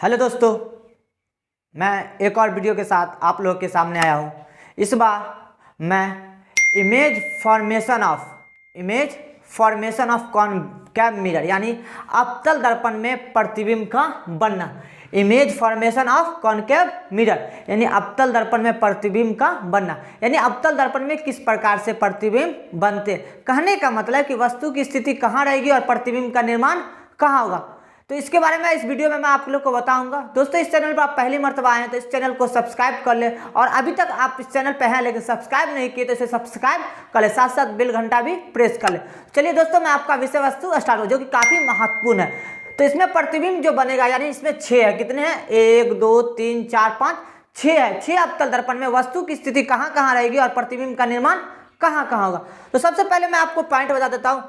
Hello दोस्तों, मैं एक और वीडियो के साथ आप लोगों के सामने आया हूँ। इस बार मैं image formation of concave mirror यानी अवतल दर्पण में प्रतिबिंब का बनना। Image formation of concave mirror यानी अवतल दर्पण में प्रतिबिंब का बनना, यानी अवतल दर्पण में किस प्रकार से प्रतिबिंब बनते। कहने का मतलब कि वस्तु की स्थिति कहाँ रहेगी और प्रतिबिंब का निर्माण कहाँ होगा। तो इसके बारे में इस वीडियो में मैं आप लोग को बताऊंगा। दोस्तों, इस चैनल पर आप पहली मर्तबा आए हैं तो इस चैनल को सब्सक्राइब कर ले, और अभी तक आप इस चैनल पे हैं लेकिन सब्सक्राइब नहीं किए तो इसे सब्सक्राइब कर ले, साथ साथ बेल घंटा भी प्रेस कर ले। चलिए दोस्तों, मैं आपका विषय वस्तु स्टार्ट हो जो कि काफ़ी महत्वपूर्ण है। तो इसमें प्रतिबिंब जो बनेगा यानी इसमें 6 है। कितने हैं? 1 2 3 4 5 6 है। 6 अवतल दर्पण में वस्तु की स्थिति कहाँ कहाँ रहेगी और प्रतिबिंब का निर्माण कहाँ कहाँ होगा। तो सबसे पहले मैं आपको पॉइंट बता देता हूँ।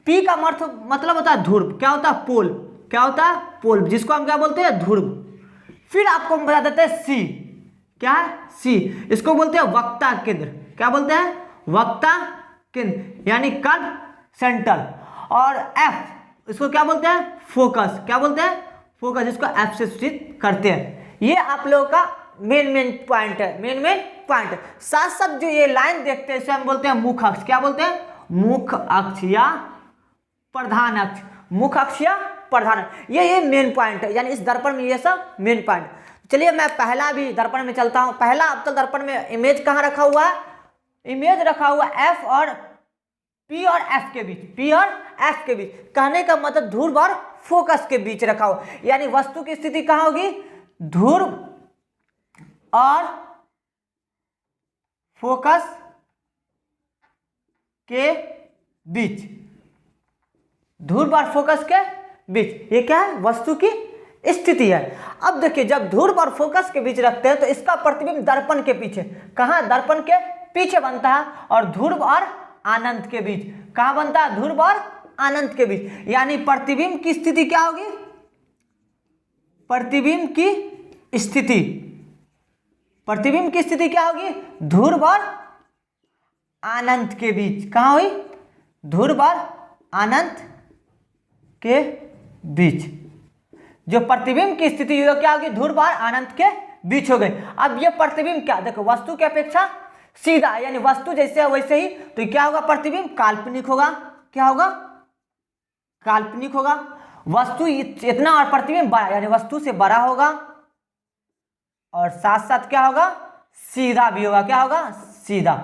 पी का मतलब होता है ध्रुव। क्या होता है? पोल। क्या होता है? पोल, जिसको हम क्या बोलते हैं? ध्रुव। फिर आपको हम बता देते हैं सी। क्या है? सी। इसको बोलते हैं वक्ता केंद्र। क्या बोलते हैं? वक्ता केंद्र यानी कर्व सेंटर। और एफ, इसको क्या बोलते हैं? फोकस। क्या बोलते हैं? फोकस, इसको एफ से सूचित करते हैं। ये आप लोगों का मेन पॉइंट है, मेन पॉइंट। साथ साथ जो ये लाइन देखते हैं इसे हम बोलते हैं मुख्य अक्ष। क्या बोलते हैं? मुख्य अक्ष या प्रधान अक्ष। मुख्य अक्ष या प्रधान, ये मेन पॉइंट है, यानी इस दर्पण में ये सब मेन पॉइंट। चलिए मैं पहला भी दर्पण में चलता हूं। पहला अवतल दर्पण में इमेज कहां रखा हुआ है? इमेज रखा हुआ एफ और पी और एफ के बीच। पी और एफ के बीच कहने का मतलब ध्रुव और फोकस के बीच रखा हुआ, यानी वस्तु की स्थिति कहां होगी? ध्रुव और फोकस के बीच। ध्रुव और फोकस के बीच ये क्या है? वस्तु की स्थिति है। अब देखिए, जब ध्रुव और फोकस के बीच रखते हैं तो इसका प्रतिबिंब दर्पण के पीछे, कहां? दर्पण के पीछे बनता है। और ध्रुव और अनंत के बीच कहां बनता है? ध्रुव और अनंत के बीच। यानी प्रतिबिंब की स्थिति क्या होगी? प्रतिबिंब की स्थिति क्या होगी? ध्रुव और अनंत के बीच। कहां हुई? ध्रुव और अनंत के बीच जो प्रतिबिंब की स्थिति क्या होगी? ध्रुव और अनंत के बीच हो गई। अब ये प्रतिबिंब क्या? देखो, वस्तु की अपेक्षा सीधा, यानी वस्तु जैसे है वैसे ही, तो क्या होगा? प्रतिबिंब काल्पनिक होगा। क्या होगा? काल्पनिक होगा। वस्तु इतना और प्रतिबिंब बड़ा, यानी वस्तु से बड़ा होगा। और साथ साथ क्या होगा? सीधा भी होगा। क्या होगा? सीधा।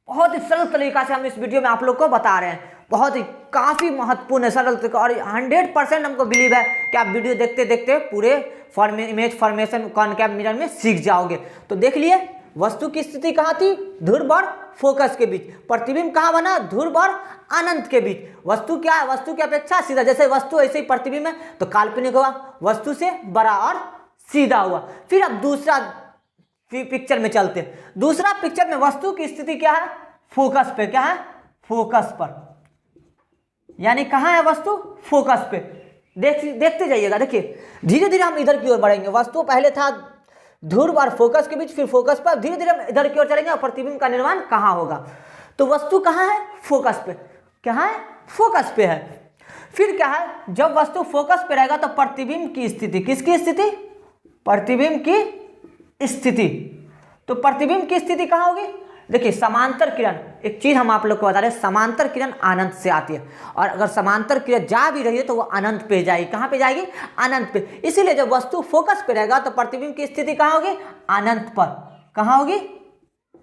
बहुत ही सरल तरीका से हम इस वीडियो में आप लोग को बता रहे हैं। बहुत ही काफ़ी महत्वपूर्ण है, सरल तरीका, और 100% हमको बिलीव है कि आप वीडियो देखते देखते पूरे इमेज फॉर्मेशन कॉनकेव मिरर में सीख जाओगे। तो देख लिए, वस्तु की स्थिति कहाँ थी? ध्रुव और फोकस के बीच। प्रतिबिंब कहाँ बना? ध्रुव और अनंत के बीच। वस्तु क्या है? वस्तु की अपेक्षा सीधा, जैसे वस्तु ऐसे ही प्रतिबिंब है तो काल्पनिक होगा, वस्तु से बड़ा और सीधा हुआ। फिर अब दूसरा पिक्चर में चलते हैं। दूसरा पिक्चर में वस्तु की स्थिति क्या है? फोकस पे। क्या है? फोकस पर, यानी कहां है वस्तु? फोकस पे। देखते जाइएगा। देखिए, धीरे धीरे हम इधर की ओर बढ़ेंगे। वस्तु पहले था ध्रुव और फोकस के बीच, फिर फोकस पर, धीरे धीरे हम इधर की ओर चलेंगे और प्रतिबिंब का निर्माण कहां होगा। तो वस्तु कहां है? फोकस पे। कहां है? फोकस पे है। फिर क्या है? जब वस्तु फोकस पे रहेगा तो प्रतिबिंब की स्थिति, किसकी स्थिति? प्रतिबिंब की स्थिति। तो प्रतिबिंब की स्थिति कहां होगी? देखिए, समांतर किरण, एक चीज हम आप लोग को बता रहे हैं, समांतर किरण अनंत से आती है, और अगर समांतर किरण जा भी रही है तो वो अनंत पे जाएगी। कहां पे जाएगी? अनंत पे। इसीलिए जब वस्तु फोकस पे रहेगा तो प्रतिबिंब की स्थिति कहां होगी? अनंत पर। कहां होगी?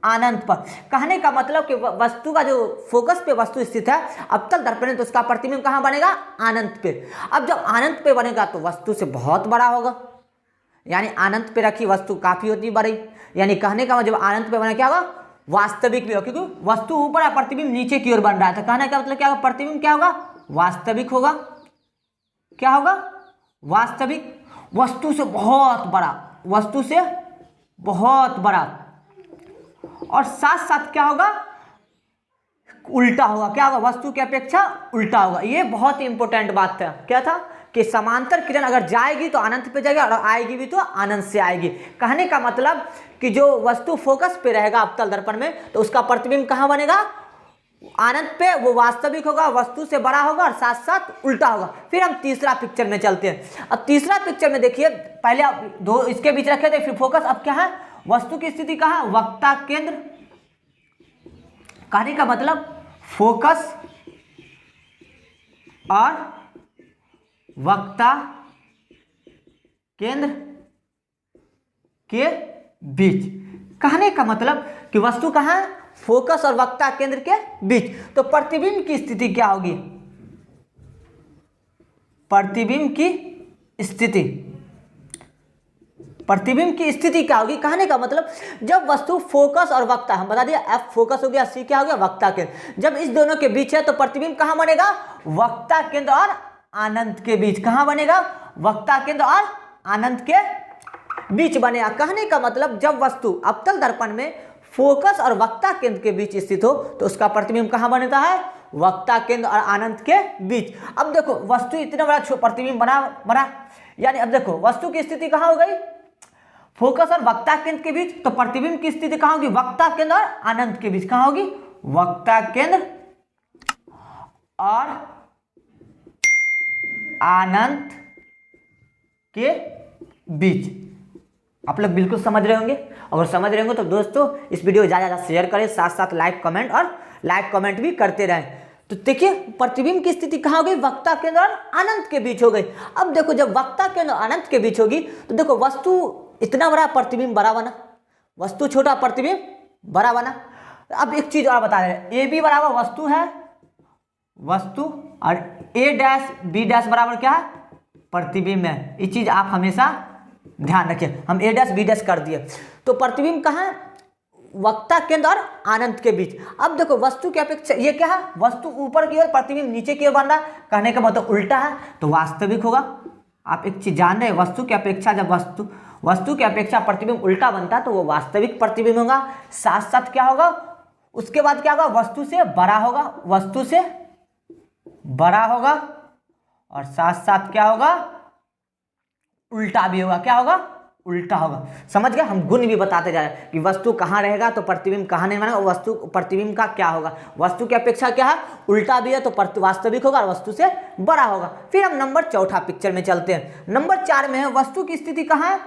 अनंत पर। कहने का मतलब कि वस्तु का जो फोकस पे वस्तु स्थित है अवतल दर्पण में, तो उसका प्रतिबिंब कहां बनेगा? अनंत पे। अब जब अनंत पे बनेगा तो वस्तु से बहुत बड़ा होगा, यानी अनंत पे रखी वस्तु काफी होती बड़ी, यानी कहने का मतलब जब अनंत पे बने क्या होगा? वास्तविक भी होगा, क्योंकि वस्तु ऊपर है, प्रतिबिंब नीचे की ओर बन रहा है। तो कहने का मतलब क्या होगा? प्रतिबिंब क्या होगा? वास्तविक होगा। क्या होगा? वास्तविक। वस्तु से बहुत बड़ा, वस्तु से बहुत बड़ा। और साथ साथ क्या होगा? उल्टा होगा। क्या होगा? वस्तु की अपेक्षा उल्टा होगा। ये बहुत ही इंपॉर्टेंट बात था। क्या था? कि समांतर किरण अगर जाएगी तो अनंत पे जाएगी, और आएगी भी तो अनंत से आएगी। कहने का मतलब कि जो वस्तु फोकस पे रहेगा अवतल दर्पण में तो उसका प्रतिबिंब कहाँ बनेगा? अनंत पे वो वास्तविक होगा, वस्तु से बड़ा होगा और साथ साथ उल्टा होगा। फिर हम तीसरा पिक्चर में चलते हैं। अब तीसरा पिक्चर में देखिए, पहले आप दो इसके बीच रखे थे, फिर फोकस। अब क्या है, वस्तु की स्थिति कहाँ है, वक्ता केंद्र। कहने का मतलब फोकस और वक्ता केंद्र के बीच। कहने का मतलब कि वस्तु कहाँ है, फोकस और वक्ता केंद्र के बीच। तो प्रतिबिंब की स्थिति क्या होगी, प्रतिबिंब की स्थिति, प्रतिबिंब की स्थिति क्या होगी। कहने का मतलब जब वस्तु फोकस और वक्ता, हम बता दिया एफ फोकस हो गया, सी क्या हो गया, वक्ता केंद्र। जब इस दोनों के बीच है तो प्रतिबिंब कहाँ बनेगा, वक्ता केंद्र और अनंत के बीच। कहाँ बनेगा, वक्ता केंद्र और अनंत के बीच बनेगा। कहने का मतलब जब वस्तु अवतल दर्पण में फोकस और वक्ता केंद्र के बीच स्थित हो तो उसका प्रतिबिंब कहाँ बनता है, वक्ता केंद्र और अनंत के बीच। अब देखो वस्तु इतना बड़ा प्रतिबिंब बना, यानी अब देखो वस्तु की स्थिति कहाँ हो गई, फोकस और वक्ता केंद्र के बीच। तो प्रतिबिंब की स्थिति कहाँ होगी, वक्ता केंद्र और अनंत के बीच। कहाँ होगी, वक्ता केंद्र और अनंत के बीच। आप लोग बिल्कुल समझ रहे होंगे। अगर समझ रहे होंगे तो दोस्तों इस वीडियो को ज़्यादा ज़्यादा शेयर करें, साथ साथ लाइक कमेंट भी करते रहें। तो देखिए प्रतिबिंब की स्थिति कहाँ हो गई, वक्ता केंद्र और अनंत के बीच हो गई। अब देखो जब वक्ता केंद्र और अनंत के बीच होगी तो देखो वस्तु इतना बड़ा, प्रतिबिंब बड़ा बना, वस्तु छोटा, प्रतिबिंब बड़ा बना। अब एक चीज और बता रहे हैं, ए बी बराबर वस्तु है, वस्तु, और ए डैश बी डैश बराबर क्या है, प्रतिबिंब है। ये चीज आप हमेशा ध्यान रखिए। हम ए डैश बी डैश कर दिए तो प्रतिबिंब कहाँ है, वक्ता केंद्र और अनंत के बीच। अब देखो वस्तु की अपेक्षा ये क्या है, वस्तु ऊपर की ओर, प्रतिबिंब नीचे की ओर बन रहा है। कहने का मतलब उल्टा है, तो वास्तविक होगा। आप एक चीज जान रहे हैं, वस्तु की अपेक्षा जब वस्तु की अपेक्षा प्रतिबिंब उल्टा बनता है तो वो वास्तविक प्रतिबिंब होगा। साथ साथ क्या होगा, उसके बाद क्या होगा, वस्तु से बड़ा होगा, वस्तु से बड़ा होगा, और साथ साथ क्या होगा, उल्टा भी होगा। क्या होगा, उल्टा होगा। समझ गए। हम गुण भी बताते जा रहे हैं कि वस्तु कहाँ रहेगा तो प्रतिबिंब कहाँ नहीं बनेगा, वस्तु प्रतिबिंब का क्या होगा, वस्तु की अपेक्षा क्या है, उल्टा भी है तो वास्तविक होगा और वस्तु से बड़ा होगा। फिर हम नंबर चौथा पिक्चर में चलते हैं। नंबर 4 में है वस्तु की स्थिति कहाँ है,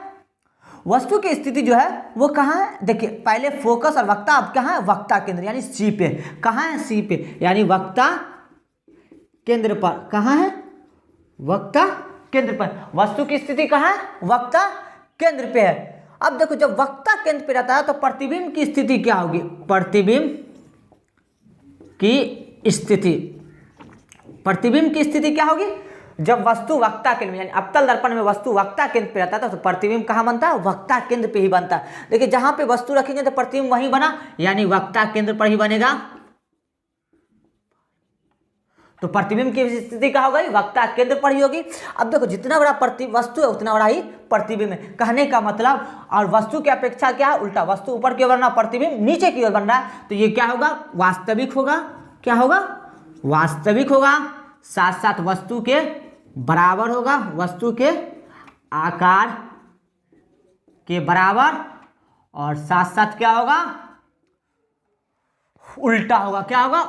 वस्तु की स्थिति जो है वो कहाँ है, देखिए पहले फोकस और वक्ता, अब कहाँ है, वक्ता केंद्र यानी सी पे। कहाँ है, सी पे, यानी वक्ता केंद्र पर। कहाँ है, वक्ता केंद्र पर। वस्तु की स्थिति कहाँ है, वक्ता केंद्र पे है। अब देखो जब वक्ता केंद्र पे रहता है तो प्रतिबिंब की स्थिति क्या होगी, प्रतिबिंब की स्थिति, प्रतिबिंब की स्थिति क्या होगी, जब वस्तु वक्ता केंद्र में, यानी अवतल दर्पण में वस्तु वक्ता केंद्र पे रहता है तो प्रतिबिंब कहाँ बनता है, वक्ता केंद्र पे ही बनता है। देखिए जहां पे वस्तु रखेंगे तो प्रतिबिंब वहीं बना, यानी वक्ता केंद्र पर ही बनेगा। तो प्रतिबिंब की स्थिति क्या होगी, वक्ता केंद्र पर ही होगी। अब देखो जितना बड़ा वस्तु है उतना बड़ा ही प्रतिबिंब है। कहने का मतलब, और वस्तु की अपेक्षा क्या है, उल्टा, वस्तु ऊपर की ओर बन रहा, प्रतिबिंब नीचे की ओर बन रहा है, तो ये क्या होगा, वास्तविक होगा। क्या होगा, वास्तविक होगा। साथ साथ वस्तु के बराबर होगा, वस्तु के आकार के बराबर, और साथ साथ क्या होगा, उल्टा होगा। क्या होगा,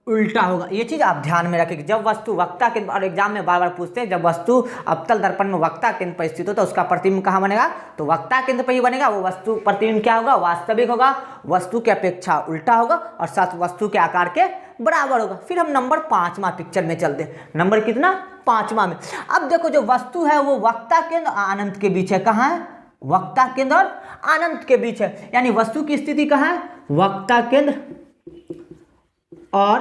उल्टा होगा। ये चीज आप ध्यान में रखें। जब वस्तु वक्ता केंद्र, और एग्जाम में बार बार पूछते हैं, जब वस्तु अवतल दर्पण में वक्ता केंद्र पर स्थित हो तो उसका प्रतिबिंब कहाँ बनेगा, तो वक्ता केंद्र पर ही बनेगा। वो वस्तु प्रतिबिंब क्या होगा, वास्तविक होगा, वस्तु की अपेक्षा उल्टा होगा, और साथ वस्तु के आकार के बराबर होगा। फिर हम नंबर 5वां पिक्चर में चलते हैं। नंबर कितना, 5वां में। अब देखो जो वस्तु है वो वक्ता केंद्र और अनंत के बीच है। कहाँ है, वक्ता केंद्र और अनंत के बीच है, यानी वस्तु की स्थिति कहाँ है, वक्ता केंद्र और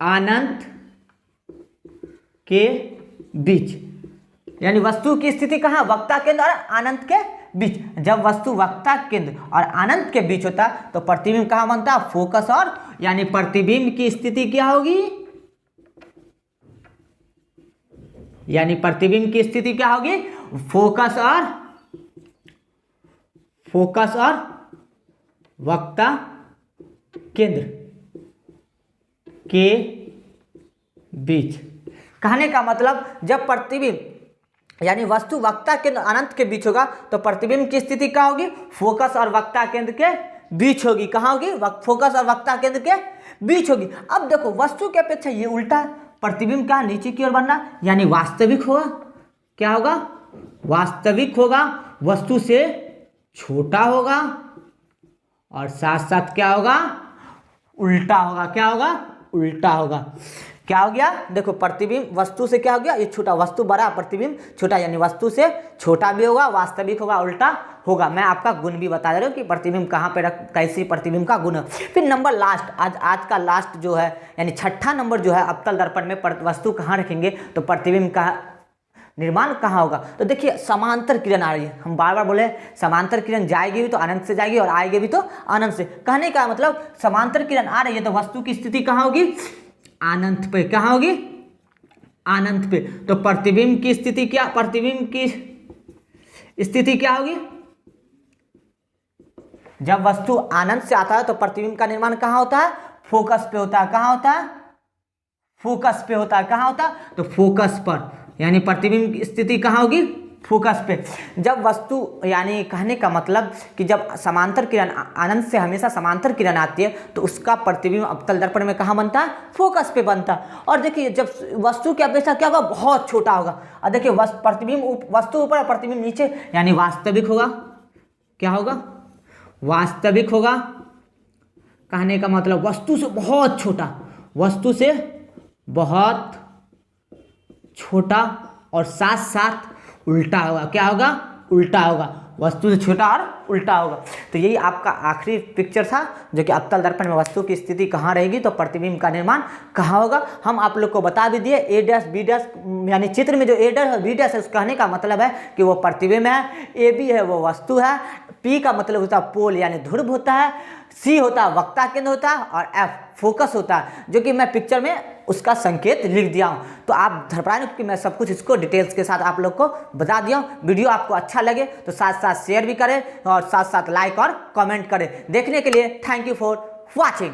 अनंत के बीच, यानी वस्तु की स्थिति कहाँ, वक्ता केंद्र और अनंत के बीच। जब वस्तु वक्ता केंद्र और अनंत के बीच होता तो प्रतिबिंब कहाँ बनता, फोकस और, यानी प्रतिबिंब की स्थिति क्या होगी, यानी प्रतिबिंब की स्थिति क्या होगी, फोकस और वक्ता केंद्र के बीच। कहने का मतलब जब प्रतिबिंब, यानी वस्तु वक्ता केंद्र अनंत के बीच होगा तो प्रतिबिंब की स्थिति क्या होगी, फोकस और वक्ता केंद्र के बीच होगी। कहाँ होगी? फोकस और वक्ता केंद्र के बीच होगी। अब देखो वस्तु की अपेक्षा ये उल्टा, प्रतिबिंब क्या नीचे की ओर बनना, यानी वास्तविक होगा। क्या होगा? वास्तविक होगा, वस्तु से छोटा होगा और साथ साथ क्या होगा? उल्टा होगा। क्या होगा? उल्टा होगा। क्या हो गया? देखो प्रतिबिंब वस्तु से क्या हो गया? ये छोटा, वस्तु बड़ा प्रतिबिंब छोटा, यानी वस्तु से छोटा भी होगा, वास्तविक होगा, उल्टा होगा। मैं आपका गुण भी बता दे रहा हूँ कि प्रतिबिंब कहाँ पे कैसी प्रतिबिंब का गुण है। फिर नंबर लास्ट, आज का लास्ट जो है यानी छठा नंबर जो है, अवतल दर्पण में वस्तु कहाँ रखेंगे तो प्रतिबिंब का निर्माण कहाँ होगा। तो देखिए समांतर किरण आ रही है, हम बार बार बोले समांतर किरण जाएगी भी तो अनंत से जाएगी और आएगी भी तो अनंत से। कहने का मतलब समांतर किरण आ रही है तो वस्तु की स्थिति कहाँ होगी? अनंत पे। कहाँ होगी? अनंत पे। तो प्रतिबिंब की स्थिति क्या? प्रतिबिंब की स्थिति क्या होगी? जब वस्तु अनंत से आता है तो प्रतिबिंब का निर्माण कहाँ होता है? फोकस पे होता है। कहाँ होता है? फोकस पे होता है। कहाँ होता है? तो फोकस पर, यानी प्रतिबिंब की स्थिति कहाँ होगी? फोकस पे। जब वस्तु, यानी कहने का मतलब कि जब समांतर किरण, अनंत से हमेशा समांतर किरण आती है तो उसका प्रतिबिंब अवतल दर्पण में कहाँ बनता है? फोकस पे बनता है। और देखिए जब वस्तु की अपेक्षा क्या होगा? बहुत छोटा होगा। और देखिए प्रतिबिंब वस्तु ऊपर और प्रतिबिंब नीचे, यानी वास्तविक होगा। क्या होगा? वास्तविक होगा। कहने का मतलब वस्तु से बहुत छोटा, वस्तु से बहुत छोटा और साथ साथ उल्टा होगा। क्या होगा? उल्टा होगा। वस्तु से छोटा और उल्टा होगा। तो यही आपका आखिरी पिक्चर था जो कि अवतल दर्पण में वस्तु की स्थिति कहाँ रहेगी तो प्रतिबिंब का निर्माण कहाँ होगा। हम आप लोग को बता भी दिए ए डैश बी डैश, यानी चित्र में जो ए डैश और बी डैश है उस कहने का मतलब है कि वो प्रतिबिंब है, ए बी है वो वस्तु है, पी का मतलब होता है पोल यानी ध्रुव होता है, सी होता है वक्ता केंद्र होता है और एफ फोकस होता है, जो कि मैं पिक्चर में उसका संकेत लिख दिया हूँ। तो आप धर पाए कि मैं सब कुछ इसको डिटेल्स के साथ आप लोग को बता दिया हूँ। वीडियो आपको अच्छा लगे तो साथ साथ शेयर भी करें और साथ साथ लाइक और कमेंट करें। देखने के लिए थैंक यू फॉर वॉचिंग।